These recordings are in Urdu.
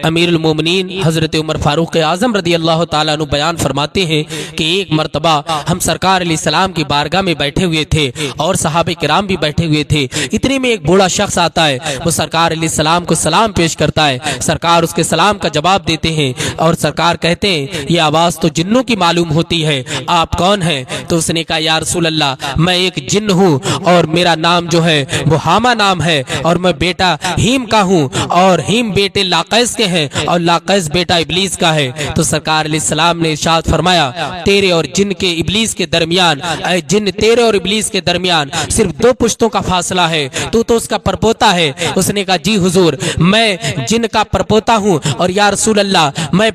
امیر المومنین حضرت عمر فاروق اعظم رضی اللہ تعالیٰ عنہ بیان فرماتے ہیں کہ ایک مرتبہ ہم سرکار علیہ السلام کی بارگاہ میں بیٹھے ہوئے تھے اور صحابہ کرام بھی بیٹھے ہوئے تھے۔ اتنے میں ایک بوڑھا شخص آتا ہے، وہ سرکار علیہ السلام کو سلام پیش کرتا ہے۔ سرکار اس کے سلام کا جواب دیتے ہیں اور سرکار کہتے ہیں یہ آواز تو جنوں کی معلوم ہوتی ہے، آپ کون ہیں؟ تو اس نے کہا یا رسول اللہ میں ایک جن ہوں اور میرا نام جو ہے وہ حامہ نام ہے اور میں بیٹا ہیم کا ہوں اور ہیم بیٹے لاقیس کے ہیں اور لاقیس بیٹا ابلیس کا ہے۔ تو سرکار علیہ السلام نے ارشاد فرمایا تیرے اور جن کے ابلیس کے درمیان، اے جن تیرے اور ابلیس کے درمیان صرف 2 پشتوں کا فاصلہ ہے، تو اس کا پرپوتا ہے۔ اس نے کہا جی حضور میں جن کا پرپوتا ہوں اور یا رسول اللہ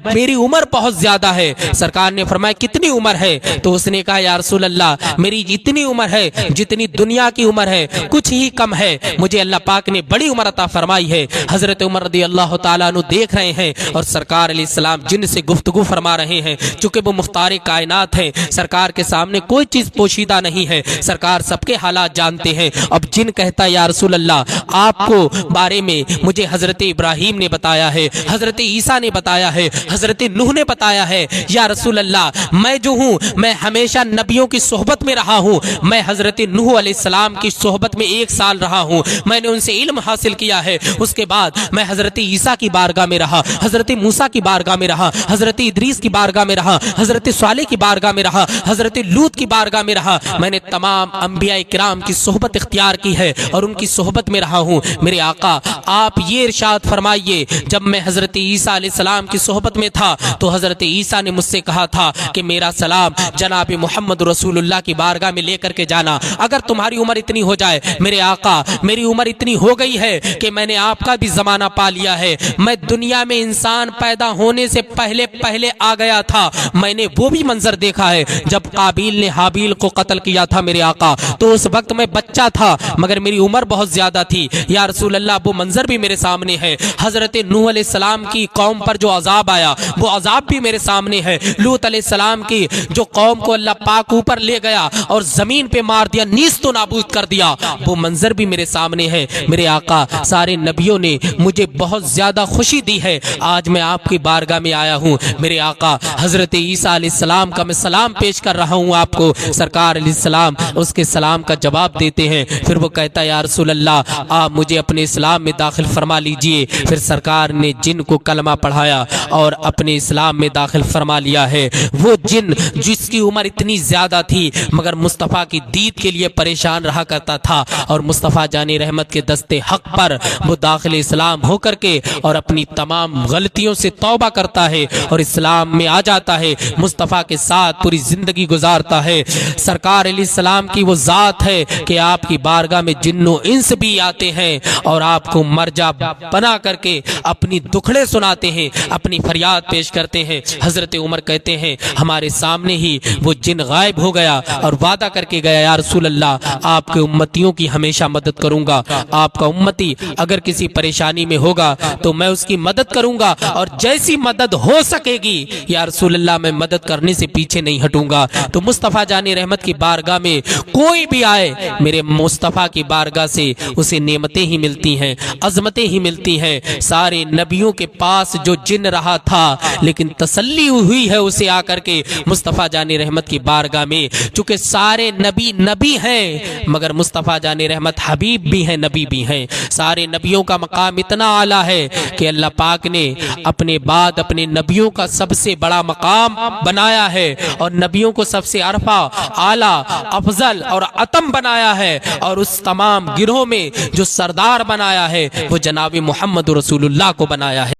میری عمر بہت زیادہ ہے۔ سرکار نے فرمایا کتنی عمر ہے؟ تو اس نے کہا یا رسول اللہ میری اتنی عمر ہے جتنی دنیا کی عمر ہے، کچھ ہی کم ہے، مجھے اللہ پاک نے بڑی عمر عطا فرمائی ہے۔ حضرت عمر رضی اللہ تعالیٰ عنہ دیکھ رہے ہیں اور سرکار علیہ السلام جن سے گفتگو فرما رہے ہیں، چونکہ وہ مختار کائنات ہیں، سرکار کے سامنے کوئی چیز پوشیدہ نہیں ہے، سرکار سب کے حالات جانتے ہیں۔ اب جن کہتا ہے یا رسول اللہ آپ کو بارے میں مجھے حضرت ابراہیم نے بتایا ہے، حضرت عیسیٰ نے بتایا ہے، حضرت نوح نے بتایا ہے، یا رسول اللہ میں جو ہوں میں ہمیشہ نبیوں کی صحبت میں رہا ہوں، میں حضرت نوح علیہ السلام کی صحبت میں 1 سال رہا ہوں، میں نے ان سے علم حاصل کیا ہے، اس کے بعد میں حضرت عیسیٰ کی بارگاہ میں رہا، حضرت موسیٰ کی بارگاہ میں رہا، حضرت ادریس کی بارگاہ میں رہا، حضرت صالح کی بارگاہ میں رہا، حضرت لوط کی بارگاہ میں رہا، میں نے تمام انبیاء کرام کی صحبت اختیار کی ہے اور ان کی صحبت میں رہا ہوں۔ میرے آقا آپ یہ ارشاد فرمائیے جب میں حضرت عیسیٰ علیہ السلام کی صحبت میں تھا تو حضرت عیسیٰ نے مجھ سے کہا تھا کہ میرا سلام جناب محمد رسول اللہ کی بارگاہ میں لے کر کے جانا، اگر تمہاری عمر اتنی ہو جائے۔ میرے آقا میری عمر اتنی ہو گئی ہے کہ میں نے آپ کا بھی زمانہ پا لیا ہے، میں دنیا میں انسان پیدا ہونے سے پہلے آ گیا تھا، میں نے وہ بھی منظر دیکھا ہے جب قابیل نے حابیل کو قتل کیا تھا میرے آقا، تو اس وقت میں بچہ تھا مگر میری عمر بہت زیادہ تھی۔ یا رسول اللہ وہ منظر بھی میرے سامنے ہے، حضرت نوح علیہ السلام کی قوم پر جو عذاب آیا وہ عذاب بھی میرے سامنے ہے، لوط علیہ السلام کی جو قوم کو اللہ پاک اوپر لے گیا اور زمین پہ مار دیا، نیست و نابود کر دیا، وہ منظر بھی میرے سامنے ہے۔ میرے آقا سارے نبیوں نے مجھے بہت زیادہ خوشی دی ہے، آج میں آپ کی بارگاہ میں آیا ہوں۔ میرے آقا حضرت عیسیٰ علیہ السلام کا میں سلام پیش کر رہا ہوں آپ کو، سرکار علیہ السلام اس کے سلام کا جواب دیتے ہیں، پھر وہ کہتا ہے یا رسول اللہ آپ مجھے اپنے اسلام میں داخل فرما لیجئے۔ پھر سرکار نے جن کو کلمہ پڑھایا اور اپنے اسلام میں داخل فرما لیا ہے۔ وہ جن جس کی عمر اتنی زیادہ تھی مگر مصطفیٰ کی دید کے لیے پریشان رہا کرتا تھا اور مصطفیٰ جان رحمت کے دستے حق پر وہ داخل اسلام ہو کر کے اور اپنی تمام غلطیوں سے توبہ کرتا ہے اور اسلام میں آ جاتا ہے، مصطفیٰ کے ساتھ پوری زندگی گزارتا ہے۔ سرکار علیہ السلام کی وہ ذات ہے کہ آپ کی بارگاہ میں جن و انس بھی آتے ہیں اور آپ کو مرجع بنا کر کے اپنی دکھڑے سناتے ہیں، اپنی فریاد پیش کرتے ہیں۔ حضرت عمر کہتے ہیں ہمارے سامنے ہی وہ جن غائب ہو گیا اور وعدہ کر کے گیا یا رسول اللہ آپ کے امتیوں کی ہمیشہ مدد کروں گا، آپ کا امتی اگر کسی پریشانی میں ہوگا تو میں اس کی مدد کروں گا اور جیسی مدد ہو سکے گی یا رسول اللہ میں مدد کرنے سے پیچھے نہیں ہٹوں گا۔ تو مصطفیٰ جان رحمت کی بارگاہ میں کوئی بھی آئے میرے مصطفیٰ کی بارگاہ سے اسے نعمتیں ہی ملتی ہیں، عظمتیں ہی ملتی ہیں۔ سارے نبیوں کے پاس جو جن رہا تھا لیکن تسلی ہوئی ہے اسے آ کر کے مصطفیٰ جان رحمت کی بارگاہ میں، چونکہ سارے نبی ہیں مگر مصطفیٰ جان رحمت حبیب بھی ہیں، نبی بھی ہیں۔ سارے نبیوں کا مقام اتنا اعلیٰ ہے کہ اللہ پاک نے اپنے بعد اپنے نبیوں کا سب سے بڑا مقام بنایا ہے اور نبیوں کو سب سے عرفہ، اعلیٰ، افضل اور اتم بنایا ہے اور اس تمام گروہ میں جو سردار بنایا ہے وہ جناب محمد رسول اللہ کو بنایا ہے۔